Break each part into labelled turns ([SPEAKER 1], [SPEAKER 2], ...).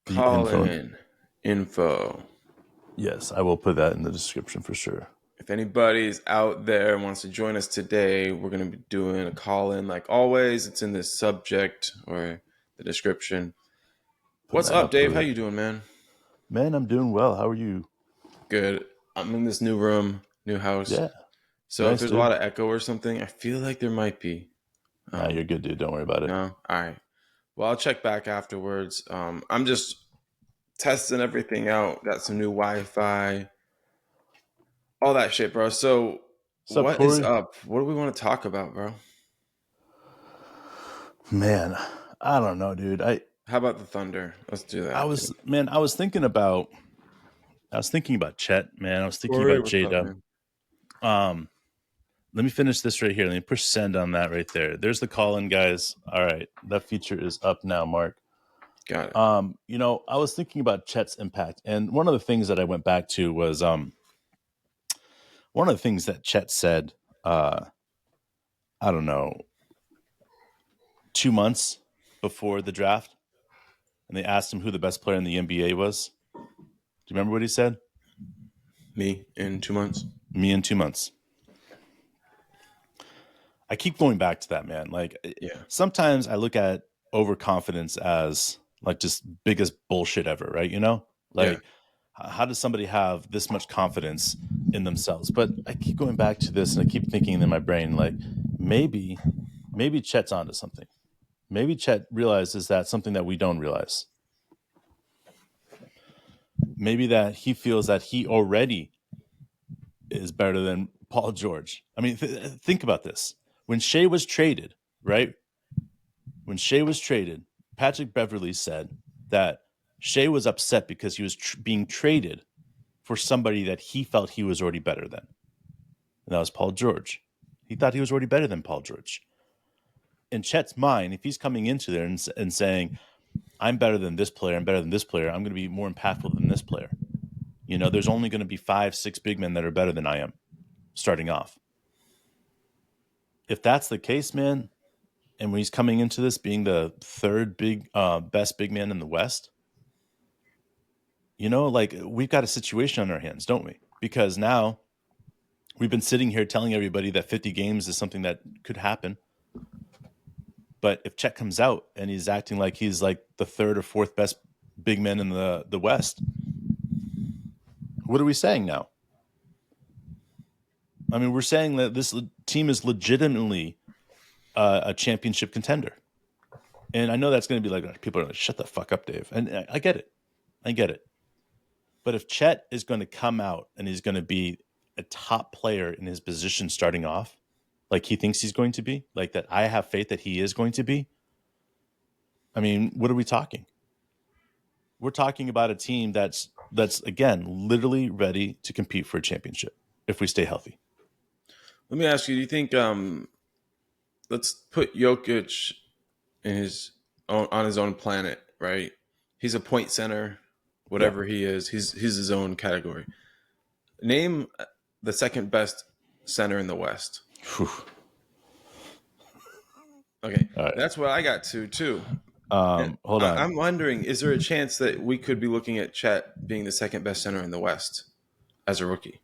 [SPEAKER 1] the
[SPEAKER 2] Call
[SPEAKER 1] info.
[SPEAKER 2] in info.
[SPEAKER 1] Yes, I will put that in the description for sure.
[SPEAKER 2] If anybody's out there and wants to join us today, we're going to be doing a call in like always. It's in the subject or the description. What's up, Dave? How you doing, man?
[SPEAKER 1] Man, I'm doing well. How are you?
[SPEAKER 2] Good. I'm in this new room, new house.
[SPEAKER 1] Yeah,
[SPEAKER 2] So if
[SPEAKER 1] nice,
[SPEAKER 2] there's a
[SPEAKER 1] dude.
[SPEAKER 2] lot of echo or something, I feel like there might be.
[SPEAKER 1] Nah, you're good, dude. Don't worry about it.
[SPEAKER 2] No? All right. Well, I'll check back afterwards. I'm just testing everything out. Got some new Wi-Fi, all that shit, bro. So
[SPEAKER 1] What's up,
[SPEAKER 2] what is
[SPEAKER 1] Corey?
[SPEAKER 2] up? What do we want to talk about, bro?
[SPEAKER 1] Man, I don't know, dude.
[SPEAKER 2] How about the Thunder? Let's do that.
[SPEAKER 1] I was thinking about Chet, man. I was thinking
[SPEAKER 2] Corey,
[SPEAKER 1] about
[SPEAKER 2] what's up,
[SPEAKER 1] J-Dub.
[SPEAKER 2] man?
[SPEAKER 1] Let me finish this right here. Let me push send on that right there. There's the call-in, guys. All right, that feature is up now, Mark.
[SPEAKER 2] Got it.
[SPEAKER 1] I was thinking about Chet's impact, and one of the things that I went back to was one of the things that Chet said. I don't know, 2 months before the draft, and they asked him who the best player in the NBA was. Do you remember what he said?
[SPEAKER 2] Me in 2 months.
[SPEAKER 1] Me in 2 months. I keep going back to that, man. Like,
[SPEAKER 2] Yeah.
[SPEAKER 1] sometimes I look at overconfidence as like just biggest bullshit ever, right? You know, like how does somebody have this much confidence in themselves? But I keep going back to this, and I keep thinking in my brain, like maybe Chet's onto something. Maybe Chet realizes that something that we don't realize. Maybe that he feels that he already is better than Paul George. I mean, think about this. When Shea was traded, right? When Shea was traded, Patrick Beverley said that Shea was upset because he was being traded for somebody that he felt he was already better than. And that was Paul George. He thought he was already better than Paul George. In Chet's mind, if he's coming into there and saying, I'm better than this player, I'm better than this player, I'm going to be more impactful than this player. You know, there's only going to be 5-6 big men that are better than I am starting off. If that's the case, man, and when he's coming into this being the third best big man in the West, you know, like we've got a situation on our hands, don't we? Because now we've been sitting here telling everybody that 50 games is something that could happen. But if Chet comes out and he's acting like he's like the third or fourth best big man in the West, what are we saying now? I mean, we're saying that this team is legitimately a championship contender. And I know that's going to be like, people are like, shut the fuck up, Dave. And I get it. I get it. But if Chet is going to come out and he's going to be a top player in his position starting off, like he thinks he's going to be, like that I have faith that he is going to be, I mean, what are we talking? We're talking about a team that's again, literally ready to compete for a championship if we stay healthy.
[SPEAKER 2] Let me ask you, do you think let's put Jokic in on his own planet, right? He's a point center, whatever he is. He's his own category. Name the second best center in the West.
[SPEAKER 1] Whew.
[SPEAKER 2] Okay,
[SPEAKER 1] All right.
[SPEAKER 2] that's what I got to too.
[SPEAKER 1] Hold on.
[SPEAKER 2] I'm wondering, is there a chance that we could be looking at Chet being the second best center in the West as a rookie?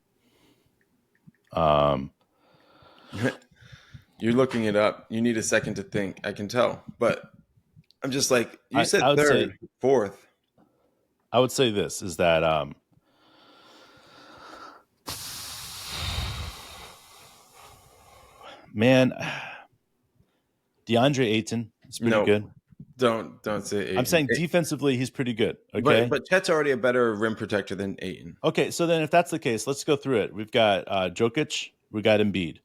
[SPEAKER 2] You're looking it up. You need a second to think. I can tell, but I'm just like you said,
[SPEAKER 1] I would
[SPEAKER 2] third, fourth.
[SPEAKER 1] I would say this is that man, DeAndre Ayton is pretty good.
[SPEAKER 2] Don't say Ayton.
[SPEAKER 1] I'm saying defensively, he's pretty good. Okay,
[SPEAKER 2] but Chet's already a better rim protector than Ayton.
[SPEAKER 1] Okay, so then if that's the case, let's go through it. We've got Jokic, we got Embiid.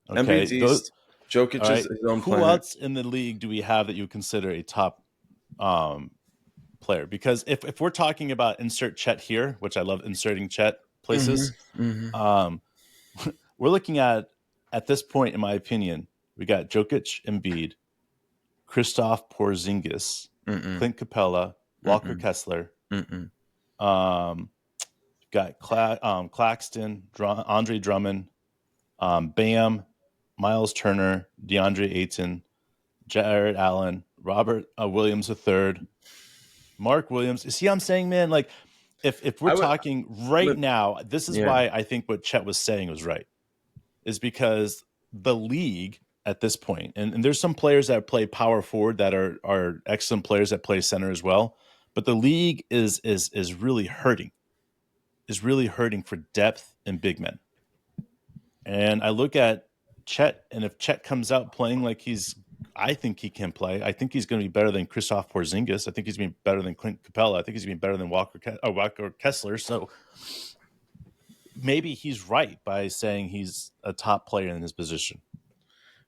[SPEAKER 1] Okay,
[SPEAKER 2] Embiid's East. Jokic is his own
[SPEAKER 1] Who
[SPEAKER 2] planet.
[SPEAKER 1] else in the league do we have that you consider a top player? Because if we're talking about insert Chet here, which I love inserting Chet places, we're looking at this point, in my opinion, we got Jokic, Embiid, Kristaps Porzingis, Clint Capella, Walker Kessler, got Claxton, Andre Drummond, Bam, Miles Turner, DeAndre Ayton, Jared Allen, Robert Williams III, Mark Williams. See what I'm saying, man? Like, if we're
[SPEAKER 2] I would,
[SPEAKER 1] talking right now, this is
[SPEAKER 2] yeah.
[SPEAKER 1] why I think what Chet was saying was right, is because the league at this point, and there's some players that play power forward that are excellent players that play center as well, but the league is really hurting, for depth and big men. And I look at Chet, and if Chet comes out playing like I think he can play. I think he's going to be better than Kristaps Porzingis. I think he's going to be better than Clint Capella. I think he's going to be better than Walker Kessler. So maybe he's right by saying he's a top player in his position.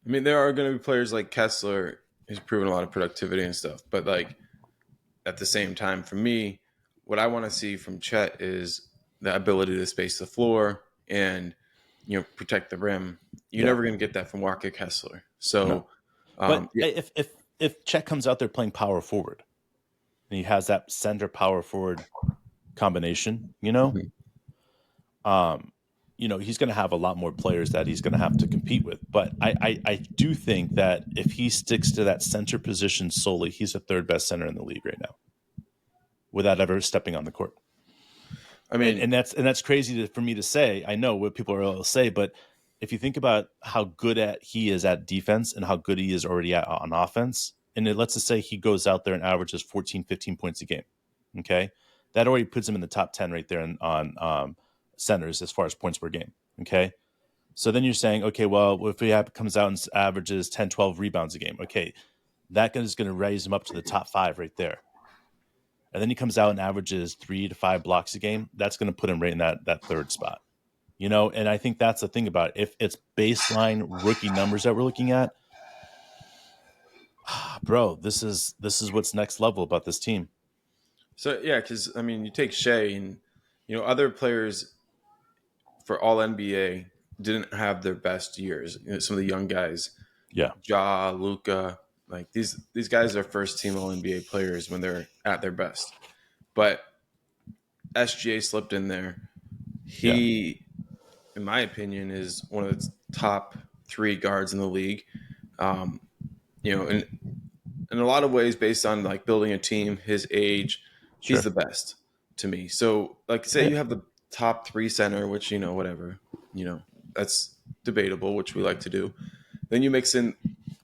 [SPEAKER 2] I mean, there are going to be players like Kessler who's proven a lot of productivity and stuff, but like at the same time, for me, what I want to see from Chet is the ability to space the floor and protect the rim. You're
[SPEAKER 1] Yeah.
[SPEAKER 2] never going to get that from Walker Kessler.
[SPEAKER 1] No.
[SPEAKER 2] So,
[SPEAKER 1] But
[SPEAKER 2] yeah,
[SPEAKER 1] if Chet comes out there playing power forward and he has that center power forward combination,
[SPEAKER 2] Mhm.
[SPEAKER 1] he's going to have a lot more players that he's going to have to compete with. But I do think that if he sticks to that center position solely, he's the third best center in the league right now, without ever stepping on the court.
[SPEAKER 2] I mean,
[SPEAKER 1] And that's crazy for me to say. I know what people will say, but if you think about how good he is at defense and how good he is already on offense, and let's just say he goes out there and averages 14, 15 points a game, okay, that already puts him in the top 10 right there on centers as far as points per game, okay. So then you're saying, okay, well, if he comes out and averages 10, 12 rebounds a game, okay, that is going to raise him up to the top 5 right there. And then he comes out and averages 3 to 5 blocks a game. That's going to put him right in that third spot. And I think that's the thing about it. If it's baseline rookie numbers that we're looking at, bro, this is what's next level about this team.
[SPEAKER 2] so yeah, because I mean, you take Shea and other players for All NBA didn't have their best years. Some of the young guys,
[SPEAKER 1] Yeah,
[SPEAKER 2] Ja, Luca, like these guys are first team All NBA players when they're at their best. But SGA slipped in there.
[SPEAKER 1] yeah.
[SPEAKER 2] He, in my opinion, is one of the top 3 guards in the league. Um, in a lot of ways, based on like building a team, his age, he's
[SPEAKER 1] Sure.
[SPEAKER 2] the best to me. So, like, say
[SPEAKER 1] Yeah.
[SPEAKER 2] you have the top 3 center, which whatever, that's debatable, which we like to do. Then you mix in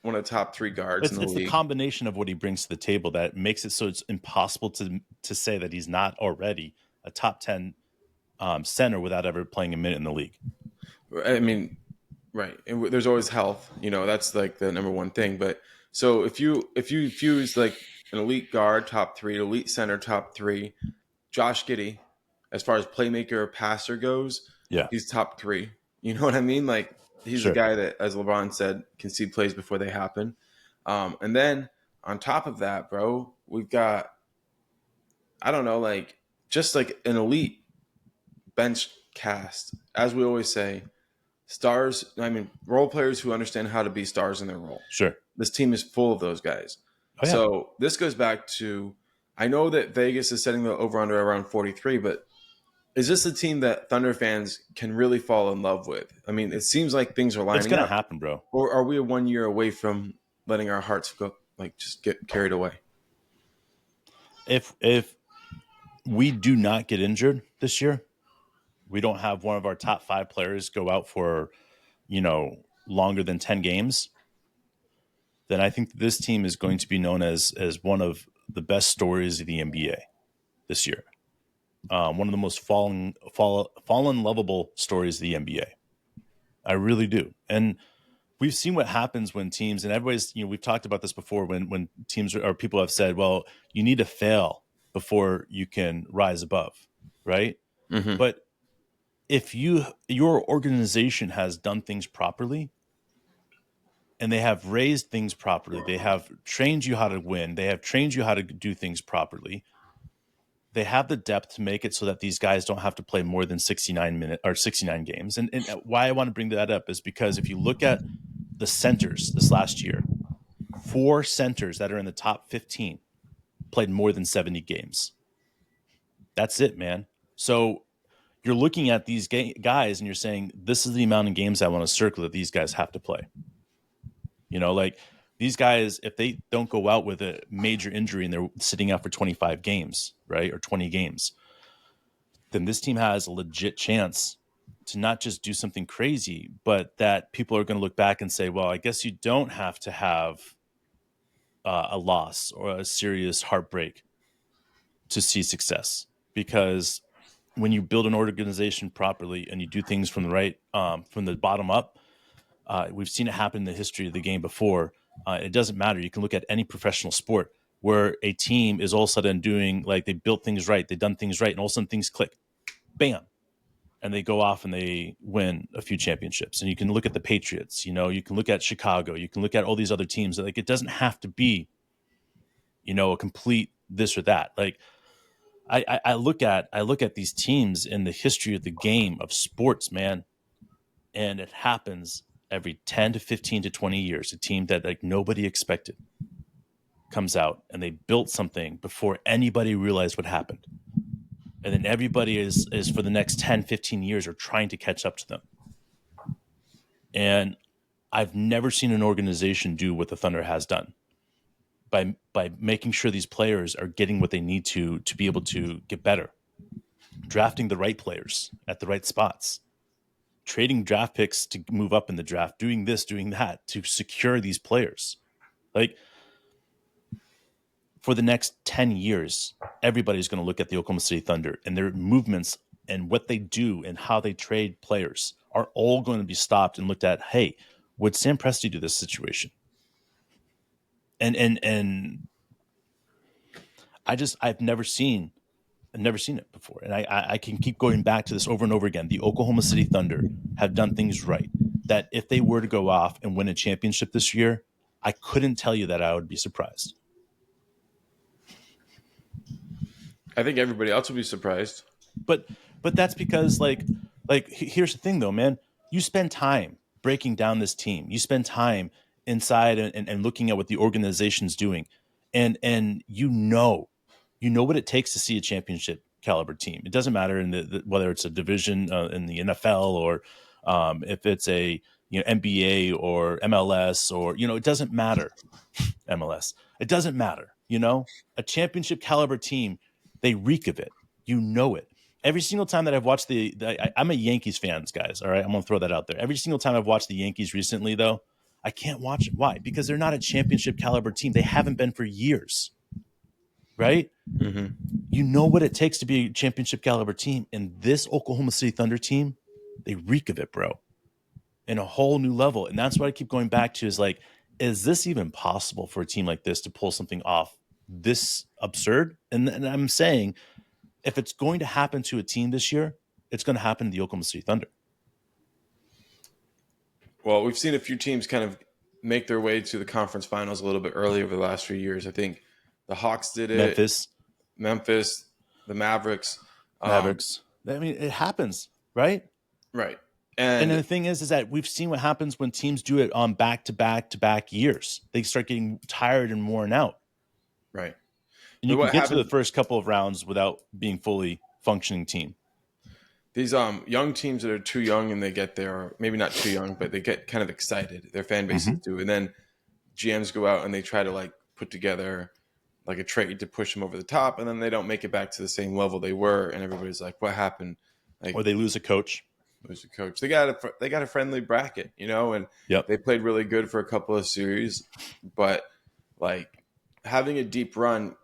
[SPEAKER 2] one of the top 3 guards in the
[SPEAKER 1] It's the
[SPEAKER 2] league.
[SPEAKER 1] combination of what he brings to the table that makes it so it's impossible to say that he's not already a top 10 center without ever playing a minute in the league.
[SPEAKER 2] I mean, right, and there's always health. That's like the number one thing. But so if you fuse like an elite guard top 3, elite center top 3, Josh Giddey, as far as playmaker or passer goes,
[SPEAKER 1] Yeah,
[SPEAKER 2] he's top 3. You know what I mean? Like he's the
[SPEAKER 1] sure.
[SPEAKER 2] guy that, as LeBron said, can see plays before they happen. And then on top of that, bro, we've got, I don't know, like just like an elite bench cast, as we always say, stars. I mean, role players who understand how to be stars in their role.
[SPEAKER 1] Sure.
[SPEAKER 2] This team is full of those guys.
[SPEAKER 1] Oh yeah.
[SPEAKER 2] So this goes back to, I know that Vegas is setting the over under around 43, but is this a team that Thunder fans can really fall in love with? I mean, it seems like things are
[SPEAKER 1] It's
[SPEAKER 2] lining
[SPEAKER 1] gonna
[SPEAKER 2] up.
[SPEAKER 1] happen, bro.
[SPEAKER 2] Or are we 1 year away from letting our hearts go, like just get carried away?
[SPEAKER 1] If we do not get injured this year, we don't have one of our top 5 players go out for, longer than 10 games, then I think this team is going to be known as one of the best stories of the NBA this year. One of the most fallen lovable stories of the NBA. I really do. And we've seen what happens when teams, and everybody's, we've talked about this before, when teams or people have said, well, you need to fail before you can rise above, right?
[SPEAKER 2] Mm-hmm.
[SPEAKER 1] But if your organization has done things properly and they have raised things properly, they have trained you how to win, they have trained you how to do things properly, they have the depth to make it so that these guys don't have to play more than 69 minutes or 69 games. And why I want to bring that up is because if you look at the centers this last year, 4 centers that are in the top 15 played more than 70 games. That's it, man. So you're looking at these guys and you're saying, this is the amount of games I want to circle that these guys have to play. Like These guys, if they don't go out with a major injury and they're sitting out for 25 games, right, or 20 games, then this team has a legit chance to not just do something crazy, but that people are going to look back and say, well, I guess you don't have to have a loss or a serious heartbreak to see success. Because when you build an organization properly and you do things from the right, from the bottom up, we've seen it happen in the history of the game before. It doesn't matter. You can look at any professional sport where a team is all of a sudden doing, like, they built things right, they've done things right, and all of a sudden things click. Bam. And they go off and they win a few championships. And you can look at the Patriots, you can look at Chicago, you can look at all these other teams. Like, it doesn't have to be, a complete this or that. Like, I look at these teams in the history of the game of sports, man, and it happens every 10 to 15 to 20 years. A team that, like, nobody expected comes out and they built something before anybody realized what happened. And then everybody is for the next 10, 15 years are trying to catch up to them. And I've never seen an organization do what the Thunder has done by making sure these players are getting what they need to be able to get better, drafting the right players at the right spots, trading draft picks to move up in the draft, doing this, doing that to secure these players. Like, for the next 10 years, everybody's going to look at the Oklahoma City Thunder and their movements and what they do and how they trade players are all going to be stopped and looked at. Hey, would Sam Presti do this situation? And I've never seen it before. And I can keep going back to this over and over again. The Oklahoma City Thunder have done things right, that if they were to go off and win a championship this year, I couldn't tell you that I would be surprised.
[SPEAKER 2] I think everybody else would be surprised.
[SPEAKER 1] But that's because, like here's the thing though, man. You spend time breaking down this team. You spend time inside and looking at what the organization's doing. And you know what it takes to see a championship caliber team. It doesn't matter in whether it's a division in the NFL or if it's a NBA or MLS or it doesn't matter. MLS. It doesn't matter. A championship caliber team, they reek of it. It. Every single time that I've watched I'm a Yankees fan, guys. All right, I'm gonna throw that out there. Every single time I've watched the Yankees recently, though, I can't watch it. Why? Because they're not a championship caliber team. They haven't been for years. Right?
[SPEAKER 2] Mm-hmm.
[SPEAKER 1] You know what it takes to be a championship caliber team, and this Oklahoma City Thunder team, they reek of it, bro, in a whole new level. And that's what I keep going back to is, like, is this even possible for a team like this to pull something off this absurd? And I'm saying, if it's going to happen to a team this year, it's going to happen to the Oklahoma City Thunder.
[SPEAKER 2] Well, we've seen a few teams kind of make their way to the conference finals a little bit early over the last few years. I think the Hawks did it. Memphis, the Mavericks.
[SPEAKER 1] I mean, it happens, right?
[SPEAKER 2] Right.
[SPEAKER 1] And the thing is that we've seen what happens when teams do it on back-to-back years. They start getting tired and worn out.
[SPEAKER 2] Right.
[SPEAKER 1] And you can get to the first couple of rounds without being fully functioning team.
[SPEAKER 2] These young teams that are too young and they get there, or maybe not too young, but they get kind of excited. Their fan bases do. And then GMs go out and they try to, like, put together like a trade to push them over the top, and then they don't make it back to the same level they were, and everybody's like, what happened? Like,
[SPEAKER 1] or they lose a coach.
[SPEAKER 2] They got a friendly bracket, and they played really good for a couple of series, but, like, having a deep run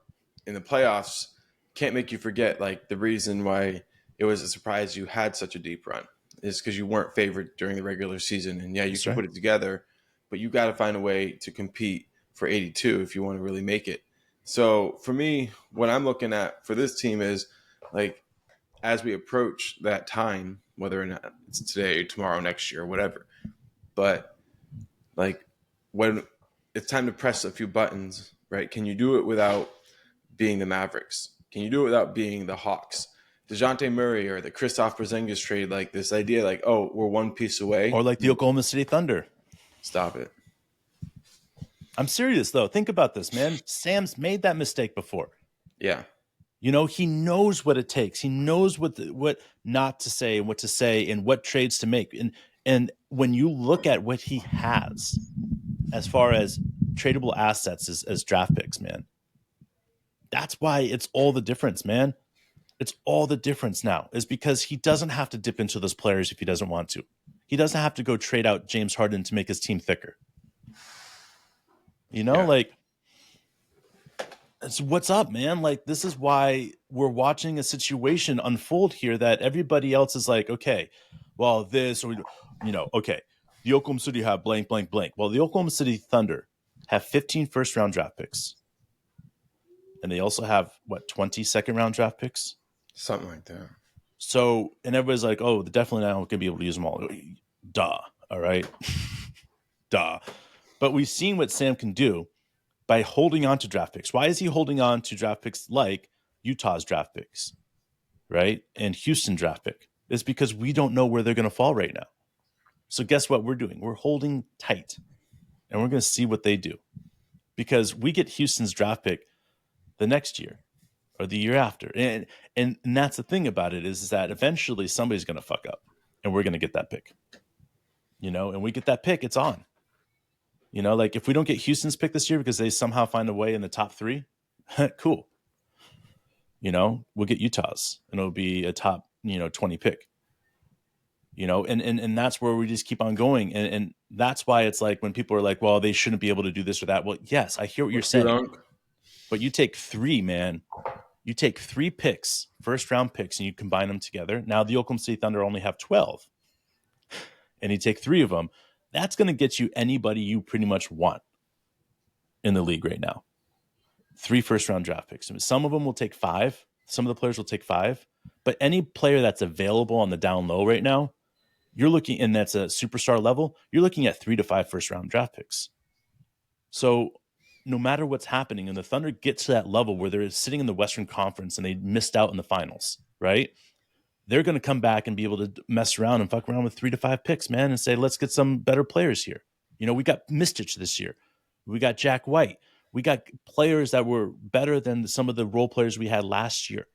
[SPEAKER 2] in the playoffs can't make you forget, like, the reason why it was a surprise you had such a deep run is because you weren't favored during the regular season. And you can put it together, but you got to find a way to compete for 82 if you want to really make it. So for me, what I'm looking at for this team is, like, as we approach that time, whether or not it's today, tomorrow, next year, whatever, but, like, when it's time to press a few buttons, right? Can you do it without being the Mavericks? Can you do it without being the Hawks? DeJounte Murray or the Kristaps Porzingis trade, like, this idea, like, oh, we're one piece away.
[SPEAKER 1] Or like the Oklahoma City Thunder.
[SPEAKER 2] Stop it.
[SPEAKER 1] I'm serious, though. Think about this, man. Sam's made that mistake before.
[SPEAKER 2] Yeah.
[SPEAKER 1] He knows what it takes. He knows what not to say and what to say and what trades to make. And when you look at what he has as far as tradable assets as draft picks, man. That's why it's all the difference, man. It's all the difference now, is because he doesn't have to dip into those players if he doesn't want to. He doesn't have to go trade out James Harden to make his team thicker. Like, it's what's up, man. Like, this is why we're watching a situation unfold here that everybody else is like, okay, well, this, or, okay, the Oklahoma City have blank, blank, blank. Well, the Oklahoma City Thunder have 15 first-round draft picks. And they also have, 20 second-round draft picks?
[SPEAKER 2] Something like that.
[SPEAKER 1] So, and everybody's like, oh, they're definitely not going to be able to use them all. Duh. All right. Duh. But we've seen what Sam can do by holding on to draft picks. Why is he holding on to draft picks like Utah's draft picks, right? And Houston draft pick? It's because we don't know where they're going to fall right now. So guess what we're doing? We're holding tight, and we're going to see what they do. Because we get Houston's draft pick the next year or the year after. And that's the thing about it is that eventually somebody's going to fuck up, and we're going to get that pick. And we get that pick, it's on. Like if we don't get Houston's pick this year because they somehow find a way in the top 3, cool. We'll get Utah's, and it'll be a top, 20 pick. And that's where we just keep on going. And that's why it's like when people are like, well, they shouldn't be able to do this or that. Well, yes, I hear what you're saying. But you take 3, man. You take 3 picks, first-round picks, and you combine them together. Now the Oklahoma City Thunder only have 12. And you take 3 of them. That's going to get you anybody you pretty much want in the league right now. 3 first-round draft picks. Some of them will take 5. Some of the players will take 5. But any player that's available on the down low right now, you're looking, and that's a superstar level, you're looking at 3 to 5 first-round draft picks. So no matter what's happening, and the Thunder get to that level where they're sitting in the Western Conference and they missed out in the finals, right? They're going to come back and be able to mess around and fuck around with 3 to 5 picks, man, and say, let's get some better players here. We got Mistich this year. We got Jack White. We got players that were better than some of the role players we had last year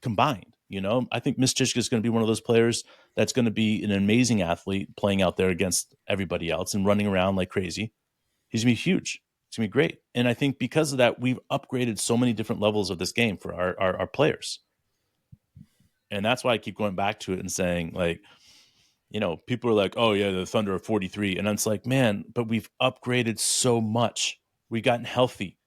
[SPEAKER 1] combined. I think Mistich is going to be one of those players that's going to be an amazing athlete playing out there against everybody else and running around like crazy. He's going to be huge. It's going to be great. And I think because of that, we've upgraded so many different levels of this game for our players. And that's why I keep going back to it and saying, like, people are like, oh, yeah, the Thunder are 43. And it's like, man, but we've upgraded so much. We've gotten healthy.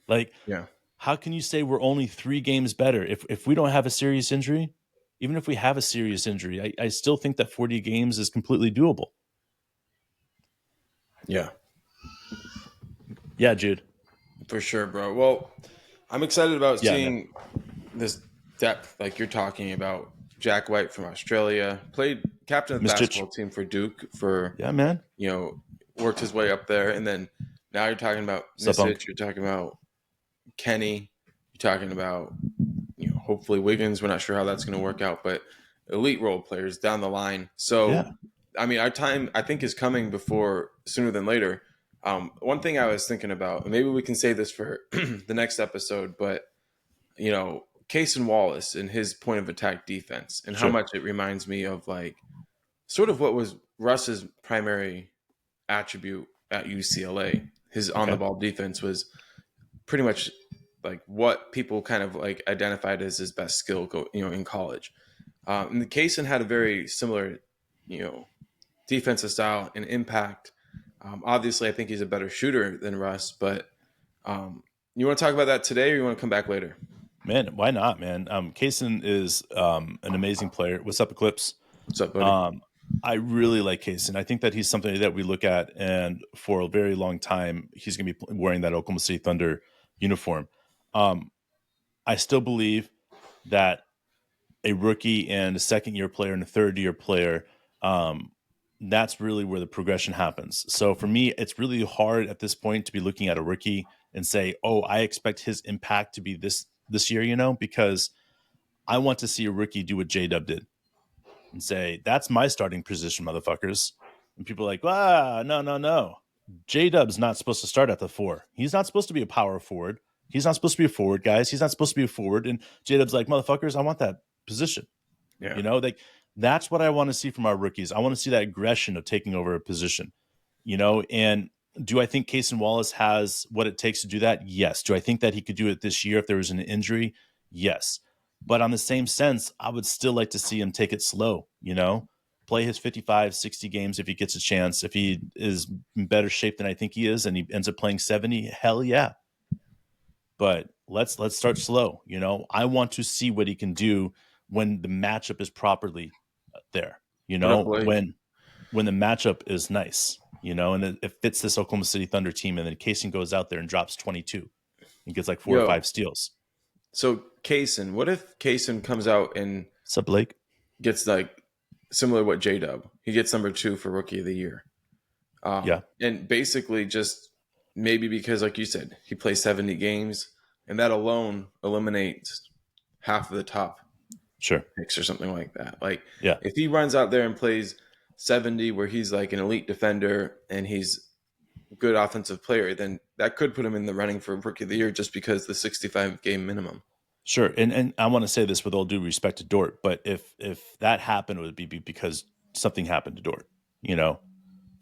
[SPEAKER 1] Like,
[SPEAKER 2] yeah.
[SPEAKER 1] How can you say we're only 3 games better if we don't have a serious injury? Even if we have a serious injury, I still think that 40 games is completely doable.
[SPEAKER 2] Yeah.
[SPEAKER 1] Yeah, Jude.
[SPEAKER 2] For sure, bro. Well, I'm excited about seeing this depth like you're talking about. Jack White from Australia, played captain of the basketball team for Duke worked his way up there. And then now you're talking about Misic, you're talking about Kenny, you're talking about, hopefully Wiggins. We're not sure how that's going to work out, but elite role players down the line. So, I mean, our time, I think, is coming sooner than later. One thing I was thinking about, and maybe we can say this for the next episode, but, Cason Wallace and his point of attack defense and how much it reminds me of like sort of what was Russ's primary attribute at UCLA. His on the ball defense was pretty much like what people kind of like identified as his best skill in college. And the Cason had a very similar, defensive style and impact. Obviously I think he's a better shooter than Russ, but you want to talk about that today or you want to come back later?
[SPEAKER 1] Man, why not, man? Cason is an amazing player. What's up, Eclipse?
[SPEAKER 2] What's up, buddy?
[SPEAKER 1] I really like Cason. I think that he's something that we look at, and for a very long time, he's going to be wearing that Oklahoma City Thunder uniform. I still believe that a rookie and a second-year player and a third-year player, that's really where the progression happens. So for me, it's really hard at this point to be looking at a rookie and say, oh, I expect his impact to be this year, because I want to see a rookie do what J-Dub did and say, that's my starting position, motherfuckers. And people are like, no. J-Dub's not supposed to start at the 4. He's not supposed to be a power forward. He's not supposed to be a forward, guys. He's not supposed to be a forward. And J-Dub's like, motherfuckers, I want that position.
[SPEAKER 2] Yeah.
[SPEAKER 1] That's what I want to see from our rookies. I want to see that aggression of taking over a position, and Do I think Cason Wallace has what it takes to do that? Yes. Do I think that he could do it this year if there was an injury? Yes. But on the same sense, I would still like to see him take it slow, play his 55, 60 games if he gets a chance. If he is in better shape than I think he is and he ends up playing 70, hell yeah. But let's start slow. I want to see what he can do when the matchup is properly there,
[SPEAKER 2] What up, Blake?
[SPEAKER 1] when the matchup is nice, and it fits this Oklahoma City Thunder team, and then Cason goes out there and drops 22 and gets like 4 or 5 steals.
[SPEAKER 2] So Cason, what if Cason comes out and
[SPEAKER 1] What's up, Blake?
[SPEAKER 2] gets like similar to what J-Dub? He gets number 2 for Rookie of the Year.
[SPEAKER 1] Yeah.
[SPEAKER 2] And basically just maybe because, like you said, he plays 70 games, and that alone eliminates half of the top picks or something like that. Like,
[SPEAKER 1] yeah,
[SPEAKER 2] if he runs out there and plays 70 where he's like an elite defender and he's a good offensive player, then that could put him in the running for Rookie of the Year just because the 65 game minimum.
[SPEAKER 1] Sure. And I want to say this with all due respect to Dort, but if that happened, it would be because something happened to Dort,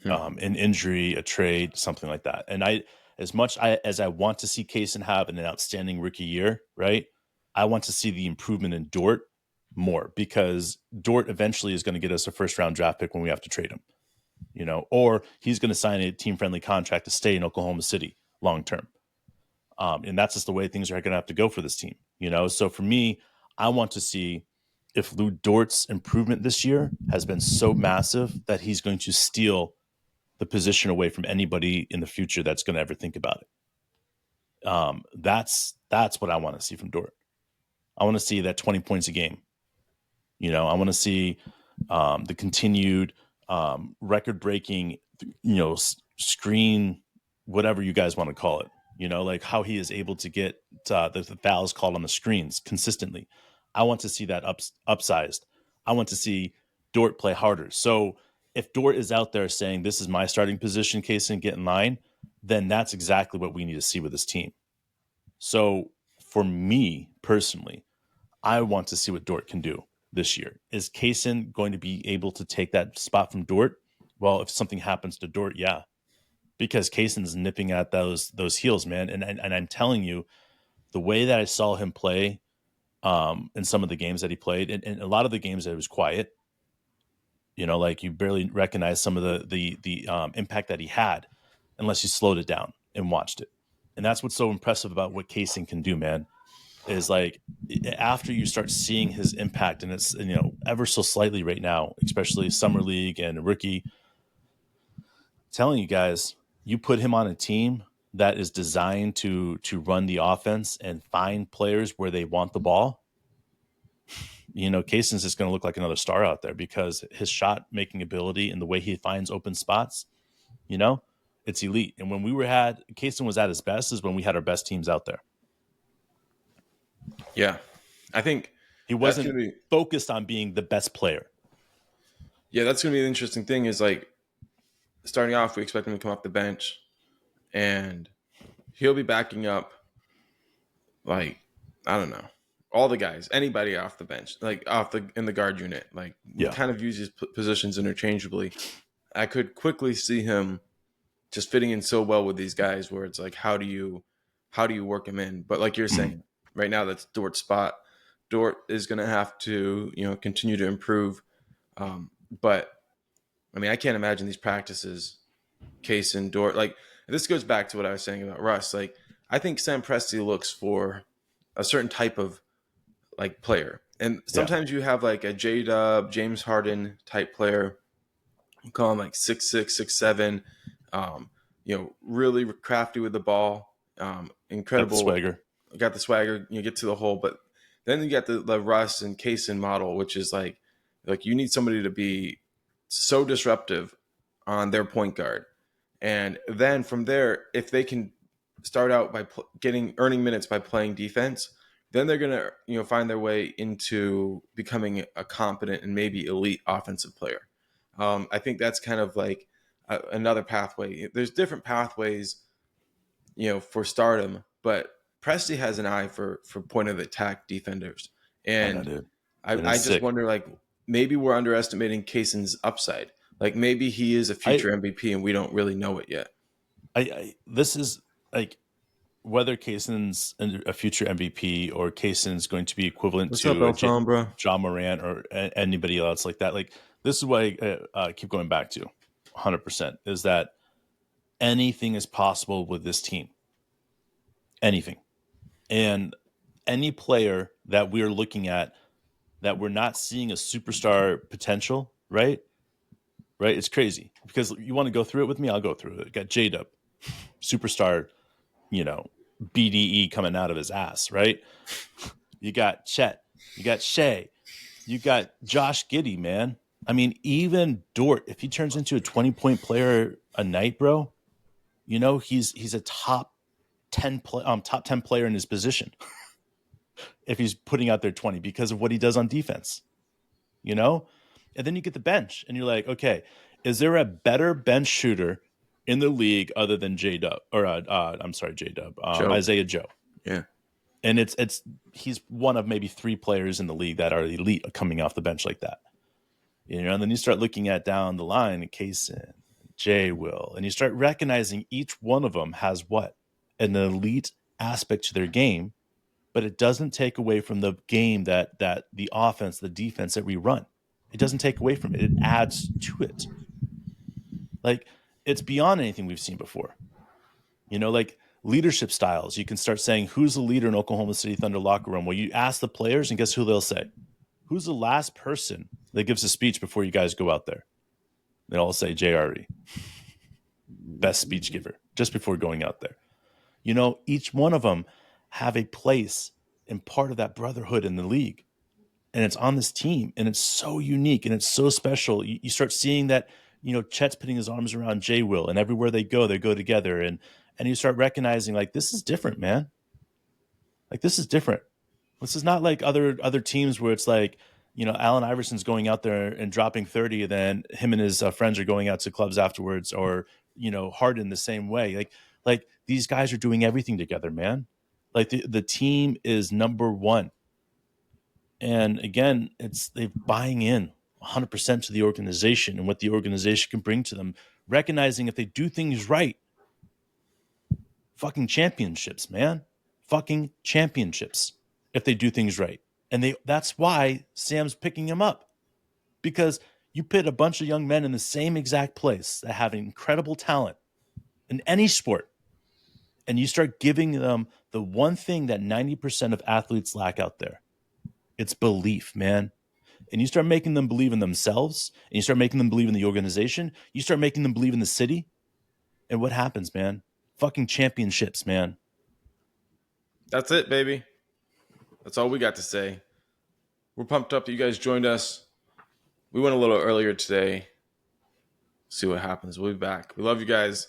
[SPEAKER 1] an injury, a trade, something like that. And as much as I want to see Cason have an outstanding rookie year, right? I want to see the improvement in Dort more, because Dort eventually is going to get us a first round draft pick when we have to trade him, or he's going to sign a team friendly contract to stay in Oklahoma City long term. And that's just the way things are going to have to go for this team, So for me, I want to see if Lou Dort's improvement this year has been so massive that he's going to steal the position away from anybody in the future that's going to ever think about it. That's what I want to see from Dort. I want to see that 20 points a game. I want to see the continued record-breaking, screen, whatever you guys want to call it. Like how he is able to get the fouls called on the screens consistently. I want to see that upsized. I want to see Dort play harder. So if Dort is out there saying, this is my starting position, Cason, get in line, then that's exactly what we need to see with this team. So for me personally, I want to see what Dort can do this year. Is Cason going to be able to take that spot from Dort? Well, if something happens to Dort, yeah. Because Cason's nipping at those heels, man. And I'm telling you, the way that I saw him play in some of the games that he played, and a lot of the games that it was quiet, like you barely recognize some of the impact that he had unless you slowed it down and watched it. And that's what's so impressive about what Cason can do, man, is like after you start seeing his impact, and it's, ever so slightly right now, especially summer league and rookie, telling you guys, you put him on a team that is designed to run the offense and find players where they want the ball, Cason's just going to look like another star out there, because his shot making ability and the way he finds open spots, it's elite. And when Cason was at his best is when we had our best teams out there.
[SPEAKER 2] Yeah. I think
[SPEAKER 1] he wasn't focused on being the best player.
[SPEAKER 2] Yeah, that's going to be an interesting thing, is like, starting off, we expect him to come off the bench, and he'll be backing up, like, I don't know, all the guys, anybody off the bench, like in the guard unit. Like, he kind of uses positions interchangeably. I could quickly see him just fitting in so well with these guys, where it's like, how do you work him in? But like you're saying, right now that's Dort's spot. Dort is going to have to, continue to improve. But I mean, I can't imagine these practices, Cason, Dort. Like, this goes back to what I was saying about Russ. Like, I think Sam Presti looks for a certain type of like player, and sometimes you have like a J-Dub, James Harden type player. You call him like 6'6", 6'7", really crafty with the ball, incredible
[SPEAKER 1] swagger.
[SPEAKER 2] Got the swagger. You get to the hole, but then you got the Russ and Cason model, which is like you need somebody to be so disruptive on their point guard. And then from there, if they can start out by earning minutes by playing defense, then they're going to, find their way into becoming a competent and maybe elite offensive player. I think that's kind of like another pathway. There's different pathways, for stardom, but Presti has an eye for point of attack defenders. And I just wonder, like, maybe we're underestimating Cason's upside. Like, maybe he is a future MVP and we don't really know it yet.
[SPEAKER 1] This is like whether Cason's a future MVP or Cason's going to be equivalent
[SPEAKER 2] What's up,
[SPEAKER 1] to
[SPEAKER 2] Elton, bro?
[SPEAKER 1] John Morant or anybody else like that. Like this is what I keep going back to 100% is that anything is possible with this team. Anything. And any player that we're looking at that we're not seeing a superstar potential, right? Right? It's crazy because you want to go through it with me? I'll go through it. Got J-Dub, superstar, BDE coming out of his ass, right? You got Chet, you got Shea, you got Josh Giddey, man. I mean, even Dort, if he turns into a 20-point player a night, bro, he's a top 10 player in his position if he's putting out there 20 because of what he does on defense, And then you get the bench and you're like, okay, is there a better bench shooter in the league other than J-Dub or J-Dub, Isaiah Joe?
[SPEAKER 2] Yeah.
[SPEAKER 1] And he's one of maybe 3 players in the league that are elite coming off the bench like that. And then you start looking at down the line, Cason, Jay Will, and you start recognizing each one of them has what? An elite aspect to their game, but it doesn't take away from the game that the offense, the defense that we run. It doesn't take away from it. It adds to it. Like, it's beyond anything we've seen before. Like leadership styles. You can start saying, who's the leader in Oklahoma City Thunder locker room? Well, you ask the players, and guess who they'll say? Who's the last person that gives a speech before you guys go out there? They'll all say JRE. Best speech giver, just before going out there. Each one of them have a place and part of that brotherhood in the league. And it's on this team, and it's so unique, and it's so special. You start seeing that, Chet's putting his arms around Jay Will, and everywhere they go together. And you start recognizing, like, this is different, man. Like, this is different. This is not like other teams where it's like, Allen Iverson's going out there and dropping 30, and then him and his friends are going out to clubs afterwards, or, Harden the same way. Like these guys are doing everything together, man. Like the team is number one. And again, they're buying in 100% to the organization and what the organization can bring to them, recognizing if they do things right, fucking championships, man. Fucking championships if they do things right. And that's why Sam's picking him up. Because you put a bunch of young men in the same exact place that have incredible talent in any sport, and you start giving them the one thing that 90% of athletes lack out there. It's belief, man. And you start making them believe in themselves, and you start making them believe in the organization. You start making them believe in the city. And what happens, man? Fucking championships, man.
[SPEAKER 2] That's it, baby. That's all we got to say. We're pumped up that you guys joined us. We went a little earlier today. See what happens. We'll be back. We love you guys.